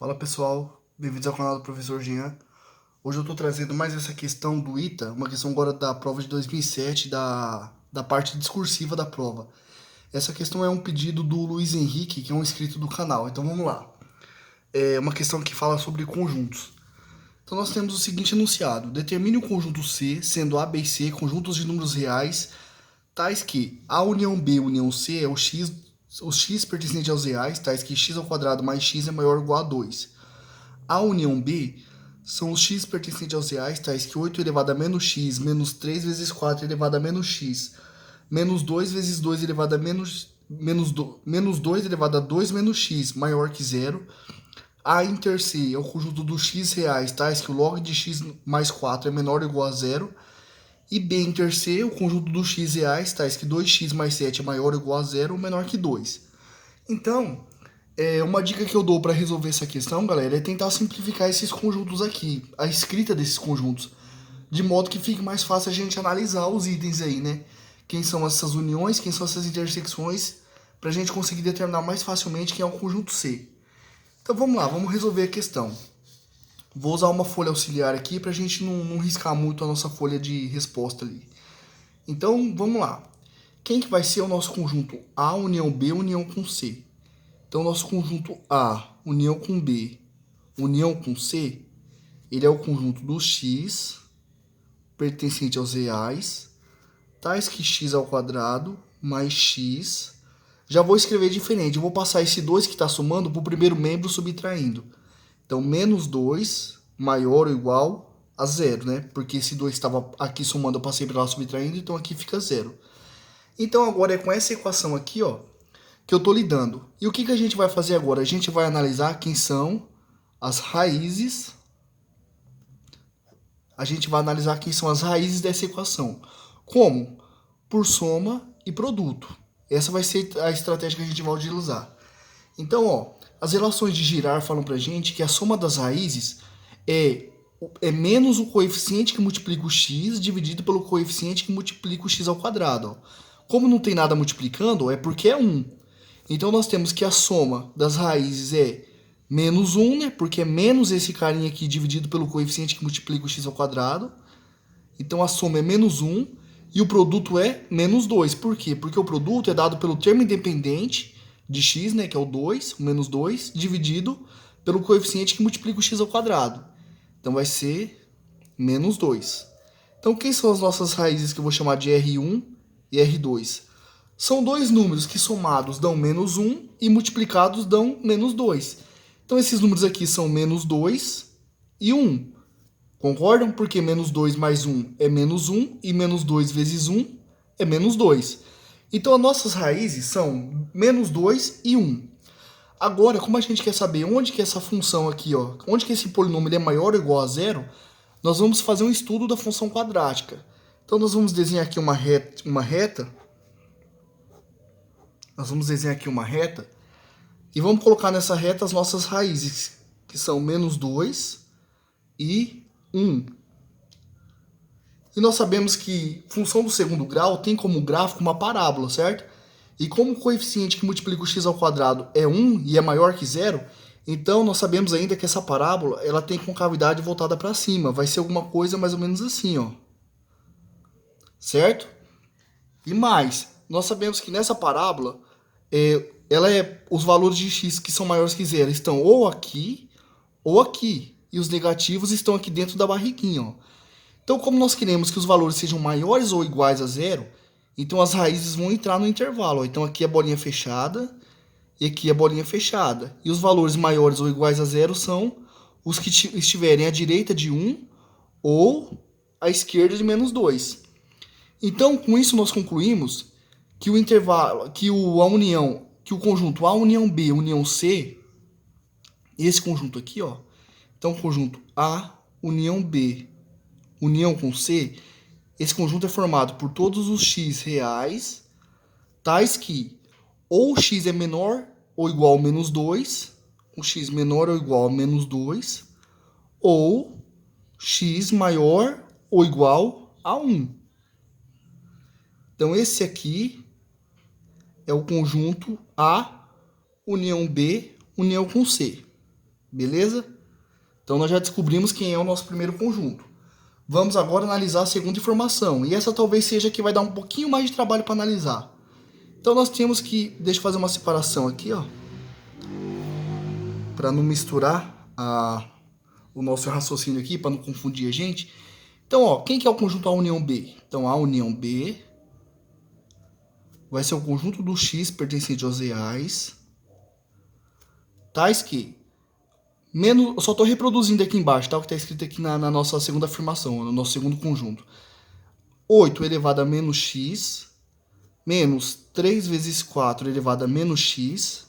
Fala pessoal, bem-vindos ao canal do Professor Jean. Hoje eu estou trazendo mais essa questão do ITA, uma questão agora da prova de 2007, da parte discursiva da prova. Essa questão é um pedido do Luiz Henrique, que é um inscrito do canal, então vamos lá. É uma questão que fala sobre conjuntos. Então nós temos o seguinte enunciado: determine o conjunto C, sendo A, B e C conjuntos de números reais, tais que A união B união C é os x pertencentes aos reais, tais que x ao quadrado mais x é maior ou igual a 2. A união B são os x pertencentes aos reais, tais que 8 elevado a menos x, menos 3 vezes 4 elevado a menos x, menos 2 vezes 2 elevado a menos 2 elevado a 2 menos x, maior que zero. A inter C é o conjunto dos x reais, tais que o log de x mais 4 é menor ou igual a zero. E B inter C é o conjunto dos x reais, tais que 2x mais 7 é maior ou igual a zero ou menor que 2. Então, uma dica que eu dou para resolver essa questão, galera, é tentar simplificar esses conjuntos aqui, a escrita desses conjuntos, de modo que fique mais fácil a gente analisar os itens aí, né? Quem são essas uniões, quem são essas intersecções, para a gente conseguir determinar mais facilmente quem é o conjunto C. Então vamos lá, vamos resolver a questão. Vou usar uma folha auxiliar aqui para a gente não riscar muito a nossa folha de resposta ali. Então vamos lá. Quem que vai ser o nosso conjunto A união B união com C? Então, nosso conjunto A, união com B, união com C, ele é o conjunto do x, pertencente aos reais, tais que x ao quadrado, mais x. Já vou escrever diferente, eu vou passar esse 2 que está somando para o primeiro membro subtraindo. Então, menos 2 maior ou igual a zero, né? Porque esse 2 estava aqui somando, eu passei para lá subtraindo, então aqui fica zero. Então, agora é com essa equação aqui, ó, que eu estou lidando. E o que a gente vai fazer agora? A gente vai analisar quem são as raízes. A gente vai analisar quem são as raízes dessa equação. Como? Por soma e produto. Essa vai ser a estratégia que a gente vai utilizar. Então, ó, as relações de Girard falam pra gente que a soma das raízes é menos o coeficiente que multiplica o x dividido pelo coeficiente que multiplica o x ao quadrado. Ó. Como não tem nada multiplicando, é porque é 1. Então, nós temos que a soma das raízes é menos 1, né? Porque é menos esse carinha aqui dividido pelo coeficiente que multiplica o x ao quadrado. Então, a soma é menos 1 e o produto é menos 2. Por quê? Porque o produto é dado pelo termo independente de x, né? Que é o 2, o menos 2, dividido pelo coeficiente que multiplica o x ao quadrado. Então, vai ser menos 2. Então, quem são as nossas raízes que eu vou chamar de R1 e R2? São dois números que somados dão menos 1 e multiplicados dão menos 2. Então, esses números aqui são menos 2 e 1. Concordam? Porque menos 2 mais 1 é menos 1 e menos 2 vezes 1 é menos 2. Então, as nossas raízes são menos 2 e 1. Agora, como a gente quer saber onde que essa função aqui, ó, onde que esse polinômio é maior ou igual a zero, nós vamos fazer um estudo da função quadrática. Então, nós vamos desenhar aqui uma reta. Nós vamos desenhar aqui uma reta e vamos colocar nessa reta as nossas raízes, que são menos 2 e 1. E nós sabemos que função do segundo grau tem como gráfico uma parábola, certo? E como o coeficiente que multiplica o x ao quadrado é 1 e é maior que zero, então nós sabemos ainda que essa parábola ela tem concavidade voltada para cima. Vai ser alguma coisa mais ou menos assim, ó. Certo? E mais, nós sabemos que nessa parábola, os valores de x que são maiores que zero estão ou aqui ou aqui. E os negativos estão aqui dentro da barriguinha. Ó. Então, como nós queremos que os valores sejam maiores ou iguais a zero, então as raízes vão entrar no intervalo. Ó. Então, aqui é a bolinha fechada e aqui é a bolinha fechada. E os valores maiores ou iguais a zero são os que estiverem à direita de 1 ou à esquerda de menos 2. Então, com isso nós concluímos que o intervalo, que o conjunto A união B união C, esse conjunto aqui, ó, então o conjunto A união B união com C, esse conjunto é formado por todos os x reais, tais que ou o x é menor ou igual a menos 2, o x menor ou igual a menos 2, ou x maior ou igual a 1. Então, esse aqui é o conjunto A união B união com C. Beleza? Então nós já descobrimos quem é o nosso primeiro conjunto. Vamos agora analisar a segunda informação. E essa talvez seja a que vai dar um pouquinho mais de trabalho para analisar. Então nós temos que, deixa eu fazer uma separação aqui, ó, para não misturar o nosso raciocínio aqui, para não confundir a gente. Então, ó, quem que é o conjunto A união B? Então, A união B vai ser o conjunto do X pertencente aos reais, tais que, menos, eu só estou reproduzindo aqui embaixo, tá? O que está escrito aqui na nossa segunda afirmação, no nosso segundo conjunto. 8 elevado a menos x, menos 3 vezes 4 elevado a menos x,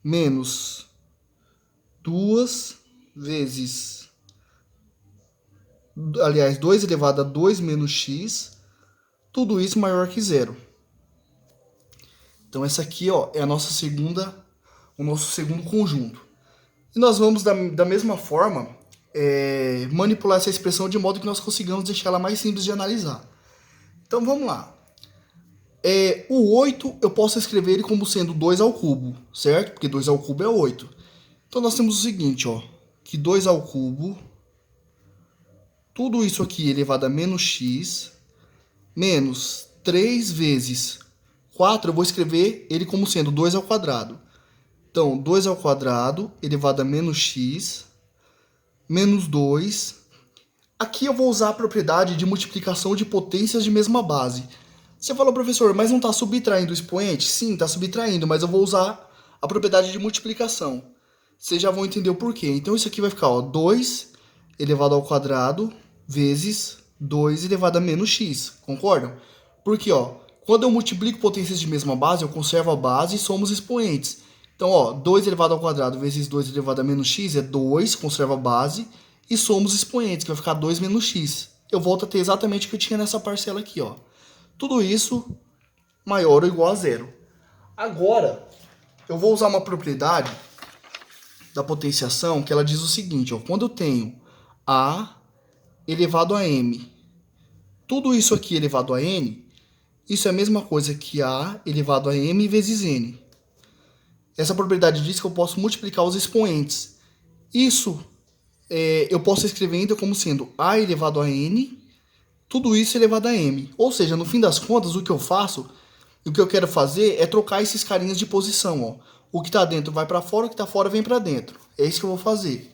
menos 2 vezes... Aliás, 2 elevado a 2 menos x, tudo isso maior que zero. Então, essa aqui, ó, é a nossa o nosso segundo conjunto. E nós vamos, da mesma forma, manipular essa expressão de modo que nós consigamos deixar ela mais simples de analisar. Então, vamos lá. O 8, eu posso escrever ele como sendo 2 ao cubo, certo? Porque 2 ao cubo é 8. Então, nós temos o seguinte, ó, que 2 ao cubo, tudo isso aqui elevado a menos x, menos 3 vezes 4, eu vou escrever ele como sendo 2 ao quadrado. Então, 2 ao quadrado elevado a menos x, menos 2. Aqui eu vou usar a propriedade de multiplicação de potências de mesma base. Você falou, professor, mas não está subtraindo o expoente? Sim, está subtraindo, mas eu vou usar a propriedade de multiplicação. Vocês já vão entender o porquê. Então, isso aqui vai ficar, ó, 2 elevado ao quadrado vezes 2 elevado a menos x. Concordam? Porque, ó, quando eu multiplico potências de mesma base, eu conservo a base e somos expoentes. Então, ó, 2 elevado ao quadrado vezes 2 elevado a menos x é 2, conserva a base, e somos expoentes, que vai ficar 2 menos x. Eu volto a ter exatamente o que eu tinha nessa parcela aqui, ó. Tudo isso maior ou igual a zero. Agora, eu vou usar uma propriedade da potenciação que ela diz o seguinte, ó, quando eu tenho A elevado a m, tudo isso aqui elevado a n, isso é a mesma coisa que A elevado a m vezes n. Essa propriedade diz que eu posso multiplicar os expoentes. Isso eu posso escrever ainda como sendo A elevado a n, tudo isso elevado a m. Ou seja, no fim das contas, o que eu faço, o que eu quero fazer é trocar esses carinhas de posição. Ó. O que está dentro vai para fora, o que está fora vem para dentro. É isso que eu vou fazer.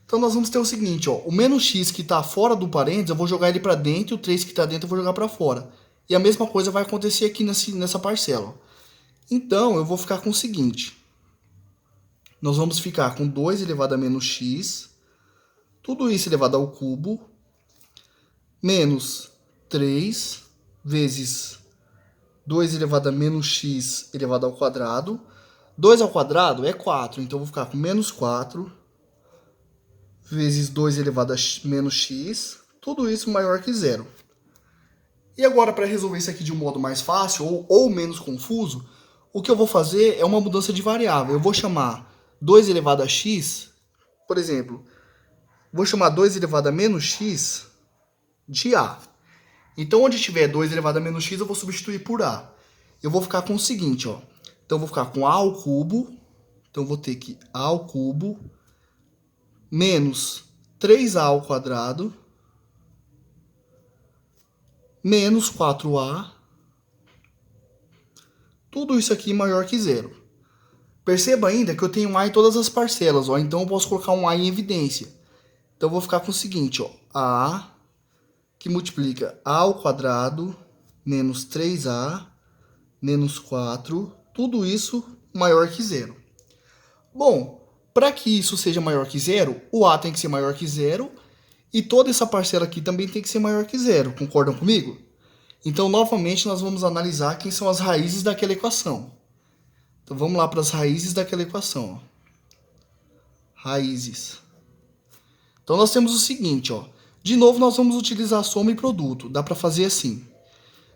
Então, nós vamos ter o seguinte, ó, o menos x que está fora do parênteses, eu vou jogar ele para dentro, e o 3 que está dentro eu vou jogar para fora. E a mesma coisa vai acontecer aqui nessa parcela. Então, eu vou ficar com o seguinte. Nós vamos ficar com 2 elevado a menos x, tudo isso elevado ao cubo, menos 3 vezes 2 elevado a menos x elevado ao quadrado. 2 ao quadrado é 4, então eu vou ficar com menos 4 vezes 2 elevado a menos x, tudo isso maior que zero. E agora, para resolver isso aqui de um modo mais fácil ou menos confuso, o que eu vou fazer é uma mudança de variável. Eu vou chamar 2 elevado a x, por exemplo, vou chamar 2 elevado a menos x de a. Então, onde tiver 2 elevado a menos x, eu vou substituir por a. Eu vou ficar com o seguinte, ó. Então, eu vou ficar com a ao cubo. Então, eu vou ter que a ao cubo menos 3a ao quadrado menos 4a. Tudo isso aqui maior que zero. Perceba ainda que eu tenho a em todas as parcelas, ó. Então, eu posso colocar um a em evidência. Então, eu vou ficar com o seguinte, ó. A que multiplica a ao quadrado menos 3a menos 4. Tudo isso maior que zero. Bom, para que isso seja maior que zero, o a tem que ser maior que zero e toda essa parcela aqui também tem que ser maior que zero. Concordam comigo? Então, novamente, nós vamos analisar quem são as raízes daquela equação. Então, vamos lá para as raízes daquela equação. Ó. Raízes. Então, nós temos o seguinte, ó. De novo, nós vamos utilizar soma e produto. Dá para fazer assim.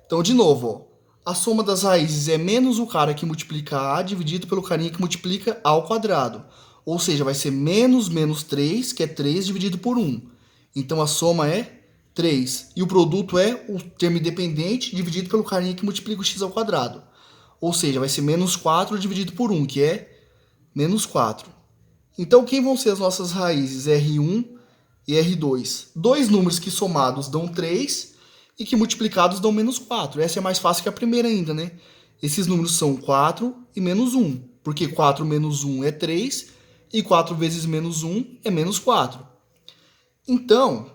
Então, de novo, ó. A soma das raízes é menos o cara que multiplica a dividido pelo carinha que multiplica a ao quadrado. Ou seja, vai ser menos 3, que é 3 dividido por 1. Então, a soma é 3. E o produto é o termo independente dividido pelo carinha que multiplica o x ao quadrado. Ou seja, vai ser menos 4 dividido por 1, que é menos 4. Então, quem vão ser as nossas raízes? R1 e R2. Dois números que somados dão 3 e que multiplicados dão menos 4. Essa é mais fácil que a primeira ainda, né? Esses números são 4 e menos 1, porque 4 menos 1 é 3 e 4 vezes menos 1 é menos 4. Então,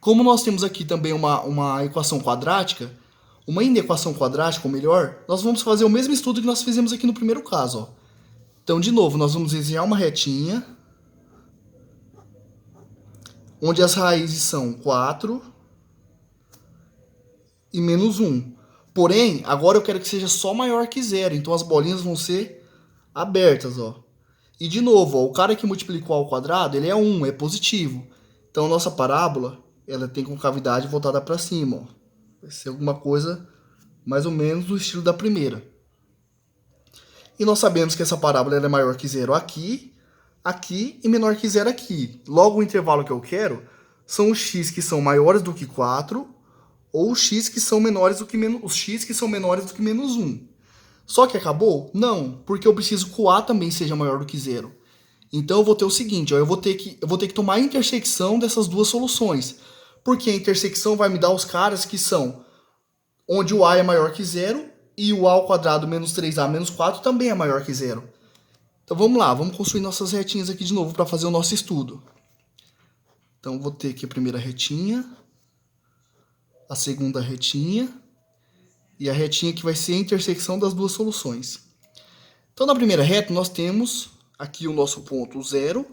como nós temos aqui também uma equação quadrática, uma inequação quadrática, ou melhor, nós vamos fazer o mesmo estudo que nós fizemos aqui no primeiro caso. Ó. Então, de novo, nós vamos desenhar uma retinha, onde as raízes são 4 e menos 1. Porém, agora eu quero que seja só maior que zero, então as bolinhas vão ser abertas. Ó. E, de novo, ó, o cara que multiplicou ao quadrado, ele é 1, é positivo. Então, nossa parábola, ela tem concavidade voltada para cima. Ó. Vai ser alguma coisa mais ou menos do estilo da primeira. E nós sabemos que essa parábola é maior que zero aqui, aqui e menor que zero aqui. Logo, o intervalo que eu quero são os x que são maiores do que 4 ou os x que são menores do que menos 1. Só que acabou? Não, porque eu preciso que o a também seja maior do que zero. Então eu vou ter o seguinte, ó, eu vou ter que tomar a intersecção dessas duas soluções. Porque a intersecção vai me dar os caras que são onde o a é maior que zero e o a ao quadrado menos 3a menos 4 também é maior que zero. Então vamos lá, vamos construir nossas retinhas aqui de novo para fazer o nosso estudo. Então vou ter aqui a primeira retinha, a segunda retinha e a retinha que vai ser a intersecção das duas soluções. Então na primeira reta nós temos aqui o nosso ponto 0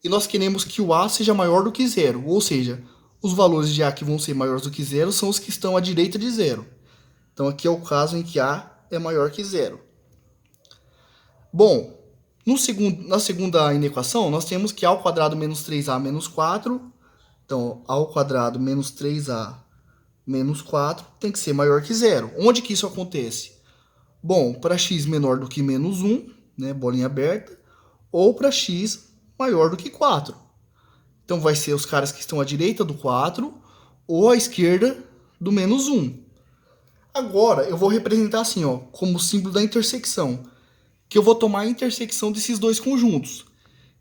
e nós queremos que o a seja maior do que zero, ou seja, os valores de a que vão ser maiores do que zero são os que estão à direita de zero. Então aqui é o caso em que a é maior que zero. Bom, na segunda inequação, nós temos que a ao quadrado menos 3a menos 4. Então, a ao quadrado menos 3a menos 4 tem que ser maior que zero. Onde que isso acontece? Bom, para x menor do que menos 1, né, bolinha aberta, ou para x maior do que 4. Então, vai ser os caras que estão à direita do 4 ou à esquerda do menos 1. Agora, eu vou representar assim, ó, como símbolo da intersecção, que eu vou tomar a intersecção desses dois conjuntos.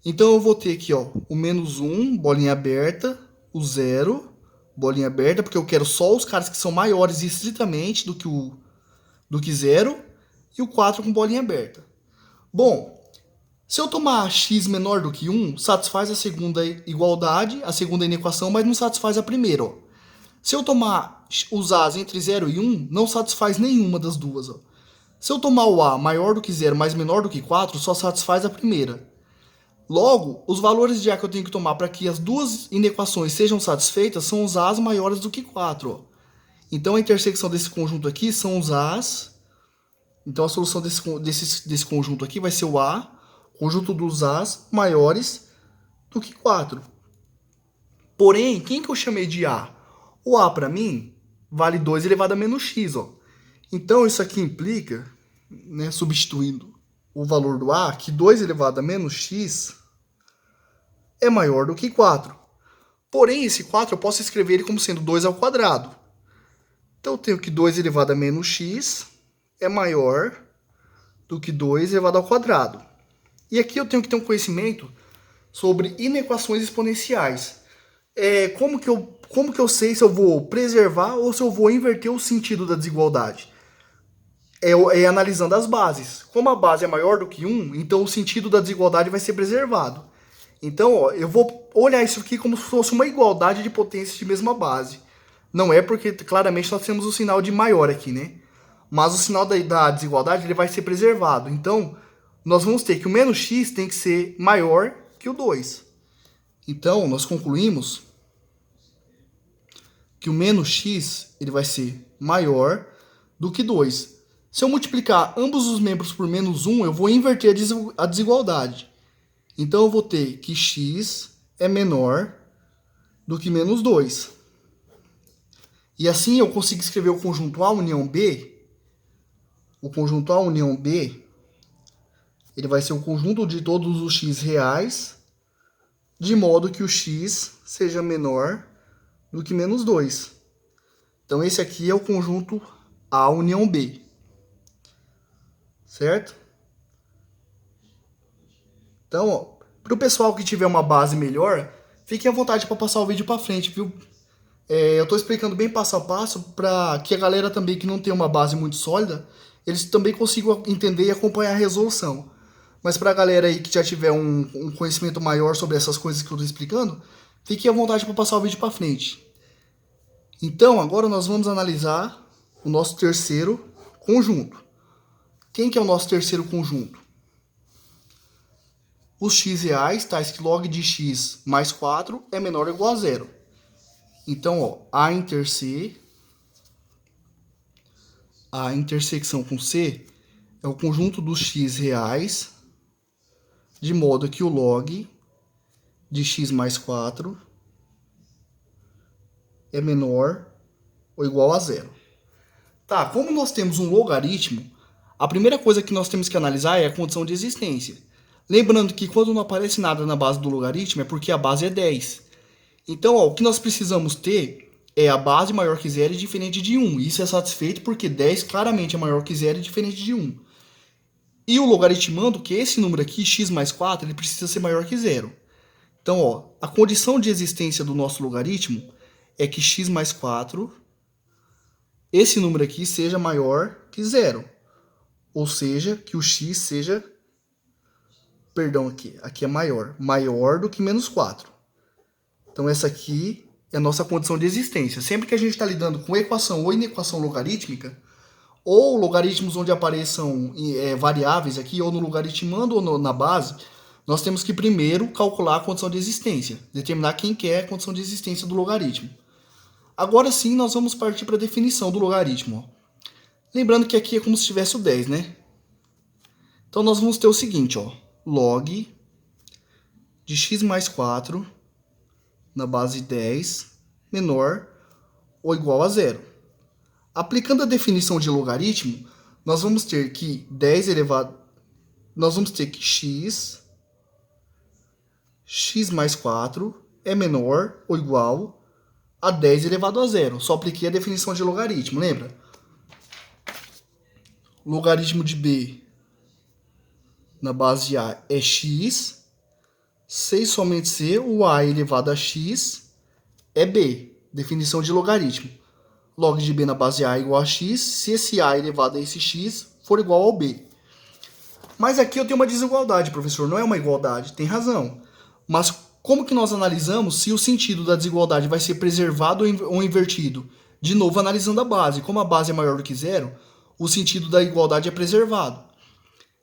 Então, eu vou ter aqui, ó, o menos 1, bolinha aberta, o 0, bolinha aberta, porque eu quero só os caras que são maiores estritamente do que 0, e o 4 com bolinha aberta. Bom, se eu tomar x menor do que 1, satisfaz a segunda igualdade, a segunda inequação, mas não satisfaz a primeira, ó. Se eu tomar os a's entre 0 e 1, não satisfaz nenhuma das duas. Ó. Se eu tomar o a maior do que 0, mas menor do que 4, só satisfaz a primeira. Logo, os valores de a que eu tenho que tomar para que as duas inequações sejam satisfeitas são os a's maiores do que 4. Ó. Então, a intersecção desse conjunto aqui são os a's. Então, a solução desse conjunto aqui vai ser o a, conjunto dos a's maiores do que 4. Porém, quem que eu chamei de a? O a, para mim, vale 2 elevado a menos x. Ó. Então, isso aqui implica, né, substituindo o valor do a, que 2 elevado a menos x é maior do que 4. Porém, esse 4 eu posso escrever ele como sendo 2 ao quadrado. Então, eu tenho que 2 elevado a menos x é maior do que 2 elevado ao quadrado. E aqui eu tenho que ter um conhecimento sobre inequações exponenciais. Como que eu sei se eu vou preservar ou se eu vou inverter o sentido da desigualdade? É analisando as bases. Como a base é maior do que 1, então o sentido da desigualdade vai ser preservado. Então, ó, eu vou olhar isso aqui como se fosse uma igualdade de potências de mesma base. Não é porque, claramente, nós temos o sinal de maior aqui, né? Mas o sinal da desigualdade ele vai ser preservado. Então, nós vamos ter que o menos x tem que ser maior que o 2. Então, nós concluímos que o menos x ele vai ser maior do que 2. Se eu multiplicar ambos os membros por menos 1, eu vou inverter a desigualdade. Então, eu vou ter que x é menor do que menos 2. E assim eu consigo escrever o conjunto A união B. O conjunto A união B ele vai ser o conjunto de todos os x reais, de modo que o x seja menor do que menos 2. Então, esse aqui é o conjunto A união B. Certo? Então, ó, Para o pessoal que tiver uma base melhor, fiquem à vontade para passar o vídeo para frente, viu? Eu estou explicando bem passo a passo para que a galera também que não tem uma base muito sólida, eles também consigam entender e acompanhar a resolução. Mas para a galera aí que já tiver um conhecimento maior sobre essas coisas que eu estou explicando, fiquem à vontade para passar o vídeo para frente. Então, agora nós vamos analisar o nosso terceiro conjunto. Quem que é o nosso terceiro conjunto? Os x reais, tais que log de x mais 4 é menor ou igual a zero. Então, ó, A inter C, a intersecção com C é o conjunto dos x reais, de modo que o log de x mais 4 é menor ou igual a zero. Tá, como nós temos um logaritmo, a primeira coisa que nós temos que analisar é a condição de existência. Lembrando que quando não aparece nada na base do logaritmo é porque a base é 10. Então, ó, o que nós precisamos ter é a base maior que zero e diferente de 1. Isso é satisfeito porque 10 claramente é maior que zero e diferente de 1. E o logaritmando que esse número aqui, x mais 4, ele precisa ser maior que zero. Então, ó, a condição de existência do nosso logaritmo é que x mais 4, esse número aqui seja maior que zero. Ou seja, que o x seja, perdão, aqui é maior do que menos 4. Então, essa aqui é a nossa condição de existência. Sempre que a gente está lidando com equação ou inequação logarítmica, ou logaritmos onde apareçam variáveis aqui, ou no logaritmando ou na base, nós temos que primeiro calcular a condição de existência, determinar quem que é a condição de existência do logaritmo. Agora sim, nós vamos partir para a definição do logaritmo. Ó. Lembrando que aqui é como se tivesse o 10, né? Então, nós vamos ter o seguinte, ó, log de x mais 4 na base 10 menor ou igual a zero. Aplicando a definição de logaritmo, nós vamos ter que x mais 4 é menor ou igual a 10 elevado a zero. Só apliquei a definição de logaritmo, lembra? Logaritmo de b na base de a é x, c e somente c, o a elevado a x é b, definição de logaritmo. Log de b na base a é igual a x, se esse a elevado a esse x for igual ao b. Mas aqui eu tenho uma desigualdade, professor, não é uma igualdade, tem razão. Mas como que nós analisamos se o sentido da desigualdade vai ser preservado ou invertido? De novo, analisando a base. Como a base é maior do que zero, o sentido da igualdade é preservado.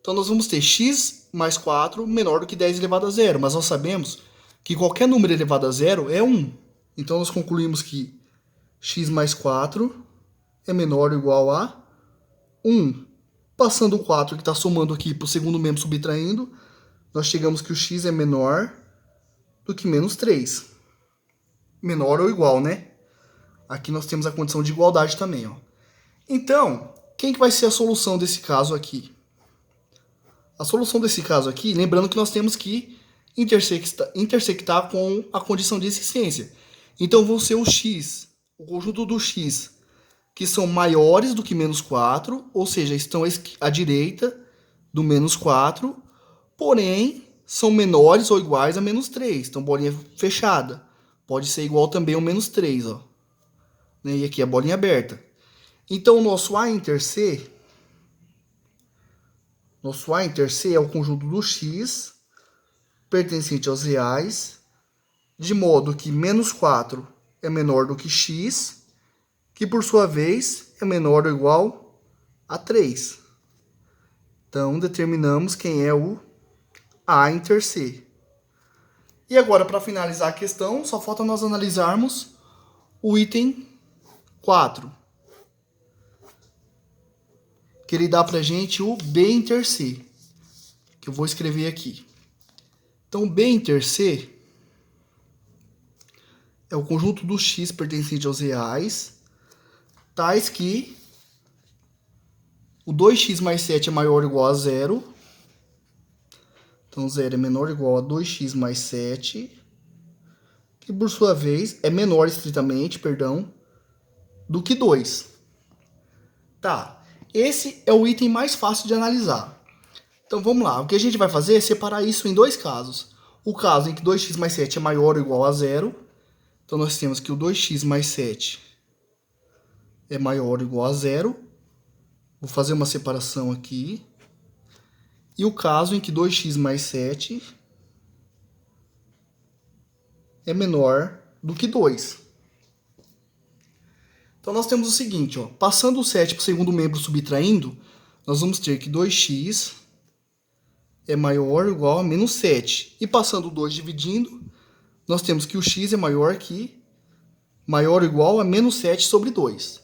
Então, nós vamos ter x mais 4 menor do que 10 elevado a zero. Mas nós sabemos que qualquer número elevado a zero é 1. Então, nós concluímos que x mais 4 é menor ou igual a 1. Passando o 4 que está somando aqui para o segundo membro subtraindo, nós chegamos que o x é menor do que menos 3. Menor ou igual, né? Aqui nós temos a condição de igualdade também, ó. Então, quem que vai ser a solução desse caso aqui? A solução desse caso aqui, lembrando que nós temos que intersectar com a condição de existência. Então, vão ser o x, o conjunto do x, que são maiores do que menos 4, ou seja, estão à direita do menos 4, porém, são menores ou iguais a menos 3. Então, bolinha fechada. Pode ser igual também ao menos 3, ó. E aqui a bolinha aberta. Então, o nosso A inter C é o conjunto do x pertencente aos reais, de modo que menos 4 é menor do que x, que por sua vez é menor ou igual a 3. Então, determinamos quem é o A inter C. E agora, para finalizar a questão, só falta nós analisarmos o item 4. Que ele dá pra gente o B inter C, que eu vou escrever aqui. Então, B inter C é o conjunto do x pertencente aos reais, tais que o 2x mais 7 é maior ou igual a zero. Então, 0 é menor ou igual a 2x mais 7, que por sua vez é menor estritamente, do que 2. Tá. Esse é o item mais fácil de analisar. Então, vamos lá. O que a gente vai fazer é separar isso em dois casos. O caso em que 2x mais 7 é maior ou igual a zero. Então, nós temos que o 2x mais 7 é maior ou igual a zero. Vou fazer uma separação aqui. E o caso em que 2x mais 7 é menor do que 2. Então, nós temos o seguinte, ó, passando o 7 para o segundo membro subtraindo, nós vamos ter que 2x é maior ou igual a menos 7. E passando o 2 dividindo, nós temos que o x é maior ou igual a menos 7 sobre 2.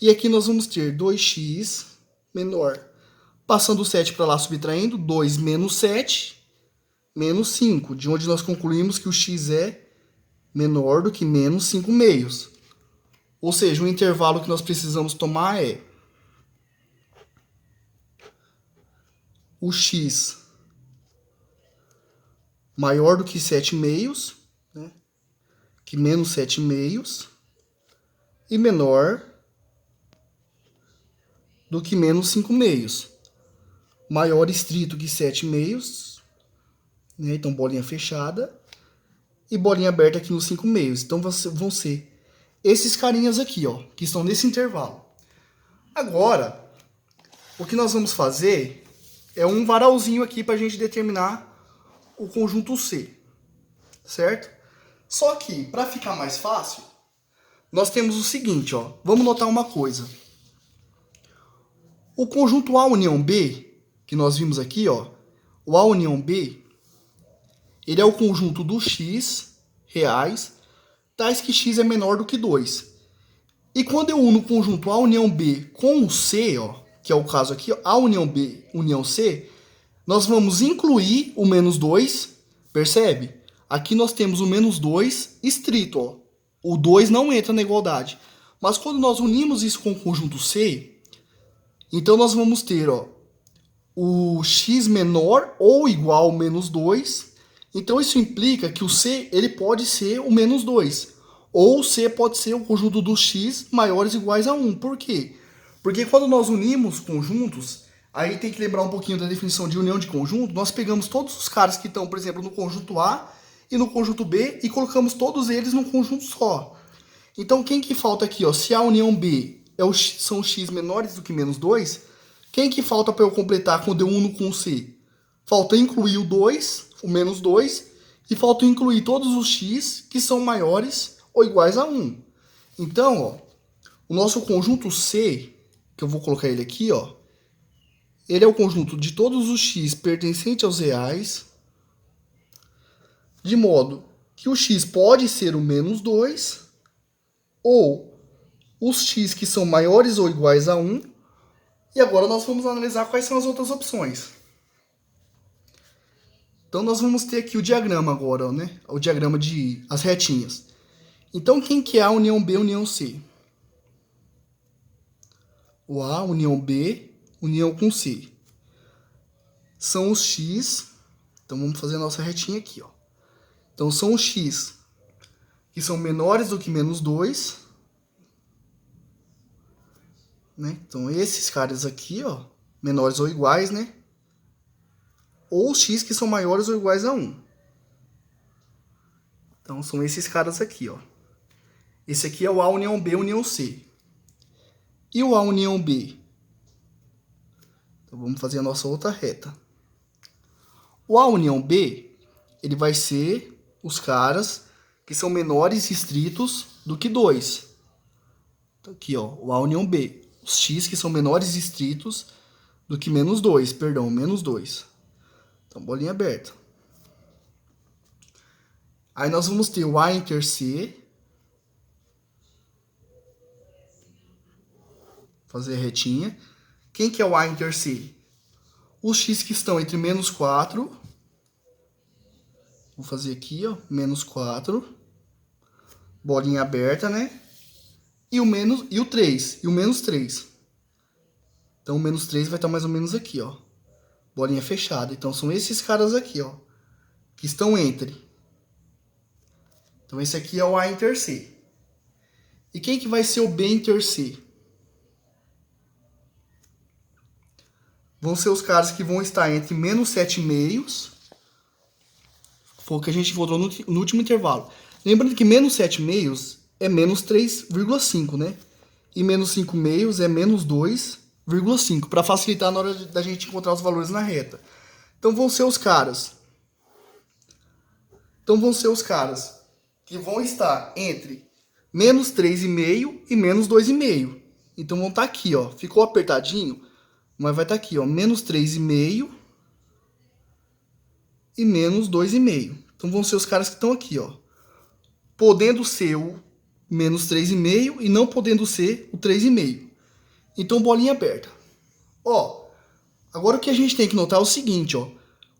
E aqui nós vamos ter 2x menor. Passando o 7 para lá subtraindo, 2 menos 7, menos 5. De onde nós concluímos que o x é menor do que menos 5 meios. Ou seja, o intervalo que nós precisamos tomar é o x maior do que 7 meios, né? Que menos 7 meios, e menor do que menos 5 meios. Maior estrito que 7 meios, né? Então bolinha fechada, e bolinha aberta aqui nos 5 meios. Então vão ser esses carinhas aqui, ó, que estão nesse intervalo. Agora, o que nós vamos fazer é um varalzinho aqui para a gente determinar o conjunto C, certo? Só que, para ficar mais fácil, nós temos o seguinte, ó, vamos notar uma coisa. O conjunto A união B, que nós vimos aqui, ó, o A união B, ele é o conjunto dos x reais, tais que x é menor do que 2. E quando eu uno o conjunto A união B com o C, ó, que é o caso aqui, ó, A união B união C, nós vamos incluir o menos 2, percebe? Aqui nós temos o menos 2 estrito, ó. O 2 não entra na igualdade. Mas quando nós unimos isso com o conjunto C, então nós vamos ter, ó, o x menor ou igual ao menos 2. Então isso implica que o C ele pode ser o menos 2. Ou o C pode ser o conjunto dos x maiores ou iguais a 1. Por quê? Porque quando nós unimos conjuntos, aí tem que lembrar um pouquinho da definição de união de conjunto. Nós pegamos todos os caras que estão, por exemplo, no conjunto A e no conjunto B e colocamos todos eles num conjunto só. Então, quem que falta aqui, ó? Se a união B são x menores do que menos 2, quem que falta para eu completar quando eu uno com o C? Falta incluir o 2, o menos 2, e falta incluir todos os x que são maiores ou iguais a 1. Então, ó, o nosso conjunto C, que eu vou colocar ele aqui, ó, ele é o conjunto de todos os x pertencentes aos reais, de modo que o x pode ser o menos 2, ou os x que são maiores ou iguais a 1. E agora nós vamos analisar quais são as outras opções. Então nós vamos ter aqui o diagrama agora, né? O diagrama de as retinhas. Então quem que é a união B, união C? O A, união B, união com C. São os x. Então vamos fazer a nossa retinha aqui, ó. Então são os x que são menores do que menos 2. Né? Então esses caras aqui, ó, menores ou iguais, né? Ou os x que são maiores ou iguais a 1. Então são esses caras aqui, ó. Esse aqui é o A união B, união C. E o A união B? Então vamos fazer a nossa outra reta. O A união B, ele vai ser os caras que são menores estritos do que 2. Então aqui, ó, o A união B. Os x que são menores estritos do que menos 2, perdão, menos 2. Então, bolinha aberta. Aí nós vamos ter o A inter C. Fazer a retinha. Quem que é o A inter C? Os x que estão entre menos 4. Vou fazer aqui, ó, menos 4. Bolinha aberta, né? E o 3. E o menos 3. Então, o menos 3 vai estar mais ou menos aqui, ó. Bolinha fechada. Então, são esses caras aqui, ó. Que estão entre. Então, esse aqui é o A inter C. E quem que vai ser o B inter C? Vão ser os caras que vão estar entre menos 7 meios. Foi o que a gente encontrou no último intervalo. Lembrando que menos 7 meios é menos 3,5, né? E menos 5 meios é menos 2,5, para facilitar na hora da gente encontrar os valores na reta. Então vão ser os caras. Que vão estar entre menos 3,5 e menos 2,5. Então vão estar aqui, ó. Ficou apertadinho, mas vai estar aqui, ó. Menos 3,5 e menos 2,5. Então vão ser os caras que estão aqui, ó. Podendo ser o menos 3,5 e não podendo ser o 3,5. Então bolinha aberta. Ó, agora o que a gente tem que notar é o seguinte, ó.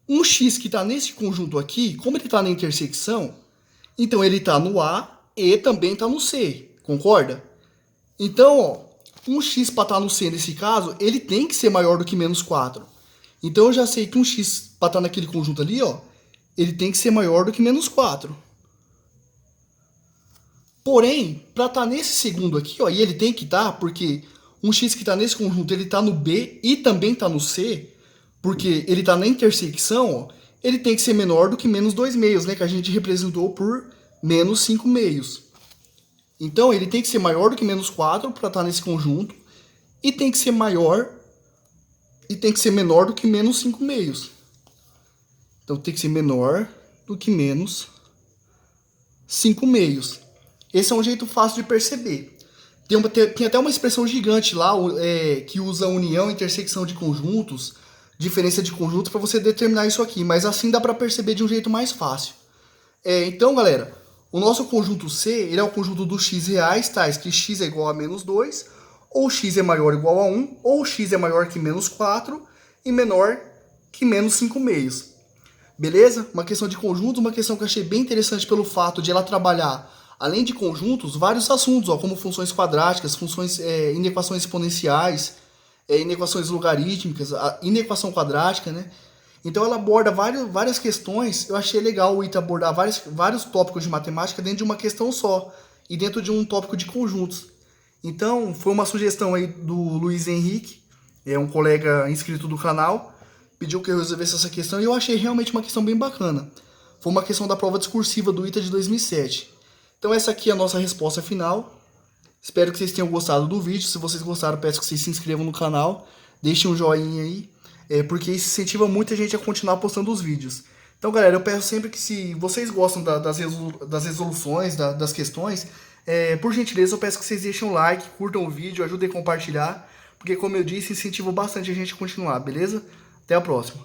Um x que está nesse conjunto aqui, como ele está na intersecção, então ele está no A e também está no C, concorda? Então, ó, um x para estar no C nesse caso, ele tem que ser maior do que menos 4. Então eu já sei que um x para estar naquele conjunto ali, ó, ele tem que ser maior do que menos 4. Porém, para estar nesse segundo aqui, ó, e ele tem que estar, porque um x que está nesse conjunto, ele está no B e também está no C, porque ele está na intersecção, ó, ele tem que ser menor do que menos 2 meios, né, que a gente representou por menos 5 meios. Então, ele tem que ser maior do que menos 4 para estar nesse conjunto, e tem que ser menor do que menos 5 meios. Então, tem que ser menor do que menos 5 meios. Esse é um jeito fácil de perceber. Tem até uma expressão gigante lá que usa união, intersecção de conjuntos, diferença de conjuntos para você determinar isso aqui. Mas assim dá para perceber de um jeito mais fácil. Então, galera, o nosso conjunto C ele é o conjunto dos x reais, tais que x é igual a menos 2, ou x é maior ou igual a 1, ou x é maior que menos 4 e menor que menos 5 meios. Beleza? Uma questão de conjunto, uma questão que eu achei bem interessante pelo fato de ela trabalhar, além de conjuntos, vários assuntos, ó, como funções quadráticas, inequações exponenciais, inequações logarítmicas, inequação quadrática, né? Então ela aborda várias questões. Eu achei legal o ITA abordar vários tópicos de matemática dentro de uma questão só, e dentro de um tópico de conjuntos. Então foi uma sugestão aí do Luiz Henrique, um colega inscrito do canal, pediu que eu resolvesse essa questão e eu achei realmente uma questão bem bacana. Foi uma questão da prova discursiva do ITA de 2007. Então essa aqui é a nossa resposta final. Espero que vocês tenham gostado do vídeo. Se vocês gostaram, peço que vocês se inscrevam no canal. Deixem um joinha aí, porque isso incentiva muita gente a continuar postando os vídeos. Então, galera, eu peço sempre que, se vocês gostam das resoluções, das questões, por gentileza, eu peço que vocês deixem um like, curtam o vídeo, ajudem a compartilhar, porque, como eu disse, incentiva bastante a gente a continuar, beleza? Até a próxima.